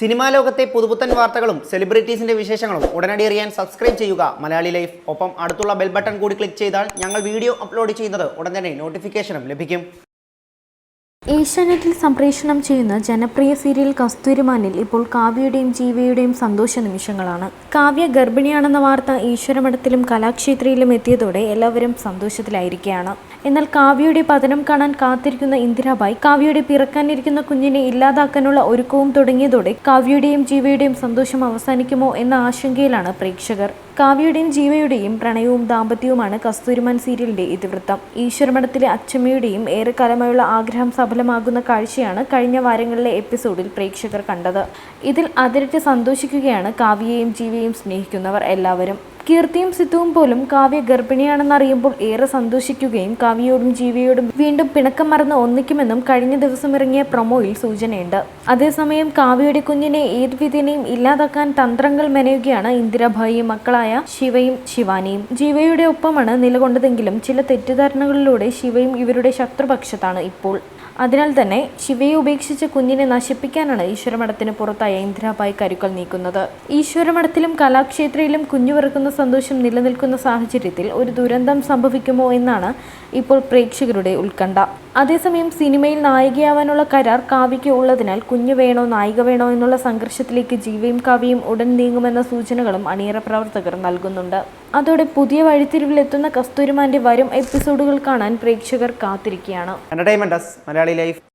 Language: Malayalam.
സിനിമാ ലോകത്തെ പുതുപുത്തൻ വാർത്തകളും സെലിബ്രിറ്റീസിന്റെ വിശേഷങ്ങളും ഉടനടി അറിയാൻ സബ്സ്ക്രൈബ് ചെയ്യുക മലയാളി ലൈഫ്. ഒപ്പം അടുത്തുള്ള ബെൽ ബട്ടൺ കൂടി ക്ലിക്ക് ചെയ്താൽ ഞങ്ങൾ വീഡിയോ അപ്ലോഡ് ചെയ്യുന്നത് ഉടൻ തന്നെ നോട്ടിഫിക്കേഷനും ലഭിക്കും. ഏഷ്യാനെറ്റിൽ സംപ്രേഷണം ചെയ്യുന്ന ജനപ്രിയ സീരിയൽ കസ്തൂരിമാനിൽ ഇപ്പോൾ കാവ്യയുടെയും ജീവയുടെയും സന്തോഷ നിമിഷങ്ങളാണ്. കാവ്യ ഗർഭിണിയാണെന്ന വാർത്ത ഈശ്വരമഠത്തിലും കലാക്ഷേത്രയിലും എത്തിയതോടെ എല്ലാവരും സന്തോഷത്തിലായിരിക്കുകയാണ്. എന്നാൽ കാവ്യയുടെ പതനം കാണാൻ കാത്തിരിക്കുന്ന ഇന്ദിരാബായി കാവ്യയുടെ പിറക്കാനിരിക്കുന്ന കുഞ്ഞിനെ ഇല്ലാതാക്കാനുള്ള ഒരുക്കവും തുടങ്ങിയതോടെ കാവ്യയുടെയും ജീവയുടെയും സന്തോഷം അവസാനിക്കുമോ എന്ന ആശങ്കയിലാണ് പ്രേക്ഷകർ. കാവ്യയുടെയും ജീവയുടെയും പ്രണയവും ദാമ്പത്യവുമാണ് കസ്തൂരിമാൻ സീരിയലിന്റെ ഇതിവൃത്തം. ഈശ്വരമഠത്തിലെ അച്ചമ്മയുടെയും ഏറെക്കാലമായുള്ള ആഗ്രഹം സഫലമാകുന്ന കാഴ്ചയാണ് കഴിഞ്ഞ വാരങ്ങളിലെ എപ്പിസോഡിൽ പ്രേക്ഷകർ കണ്ടത്. ഇതിൽ അതിരറ്റ് സന്തോഷിക്കുകയാണ് കാവ്യയെയും ജീവയെയും സ്നേഹിക്കുന്നവർ എല്ലാവരും. കീർത്തിയും സിത്തുവും പോലും കാവ്യ ഗർഭിണിയാണെന്നറിയുമ്പോൾ ഏറെ സന്തോഷിക്കുകയും കാവ്യയോടും ജീവയോടും വീണ്ടും പിണക്കം മറന്ന് ഒന്നിക്കുമെന്നും കഴിഞ്ഞ ദിവസം ഇറങ്ങിയ പ്രൊമോയിൽ സൂചനയുണ്ട്. അതേസമയം കാവ്യയുടെ കുഞ്ഞിനെ ഏതു വിധേനയും ഇല്ലാതാക്കാൻ തന്ത്രങ്ങൾ മെനയുകയാണ് ഇന്ദിരാഭായിയും മക്കളായ ശിവയും ശിവാനിയും. ജീവയുടെ ഒപ്പമാണ് നിലകൊണ്ടതെങ്കിലും ചില തെറ്റിദ്ധാരണകളിലൂടെ ശിവയും ഇവരുടെ ശത്രുപക്ഷത്താണ് ഇപ്പോൾ. അതിനാൽ തന്നെ ശിവയെ ഉപേക്ഷിച്ച് കുഞ്ഞിനെ നശിപ്പിക്കാനാണ് ഈശ്വരമഠത്തിന് പുറത്തായ ഇന്ദിരാബായി കരുക്കൾ നീക്കുന്നത്. ഈശ്വരമഠത്തിലും കലാക്ഷേത്രയിലും കുഞ്ഞു പിറക്കുന്ന സന്തോഷം നിലനിൽക്കുന്ന സാഹചര്യത്തിൽ ഒരു ദുരന്തം സംഭവിക്കുമോ എന്നാണ് ഇപ്പോൾ പ്രേക്ഷകരുടെ ഉത്കണ്ഠ. അതേസമയം സിനിമയിൽ നായികയാവാനുള്ള കരാർ കാവ്യയ്ക്ക് ഉള്ളതിനാൽ കുഞ്ഞു വേണോ നായിക വേണോ എന്നുള്ള സംഘർഷത്തിലേക്ക് ജീവയും കാവ്യയും ഉടൻ നീങ്ങുമെന്ന സൂചനകളും അണിയറ പ്രവർത്തകർ നൽകുന്നുണ്ട്. അതോടെ പുതിയ വഴിത്തിരിവിലെത്തുന്ന കസ്തൂരിമാന്റെ വരും എപ്പിസോഡുകൾ കാണാൻ പ്രേക്ഷകർ കാത്തിരിക്കുകയാണ്. Entertainment desk Malayali life.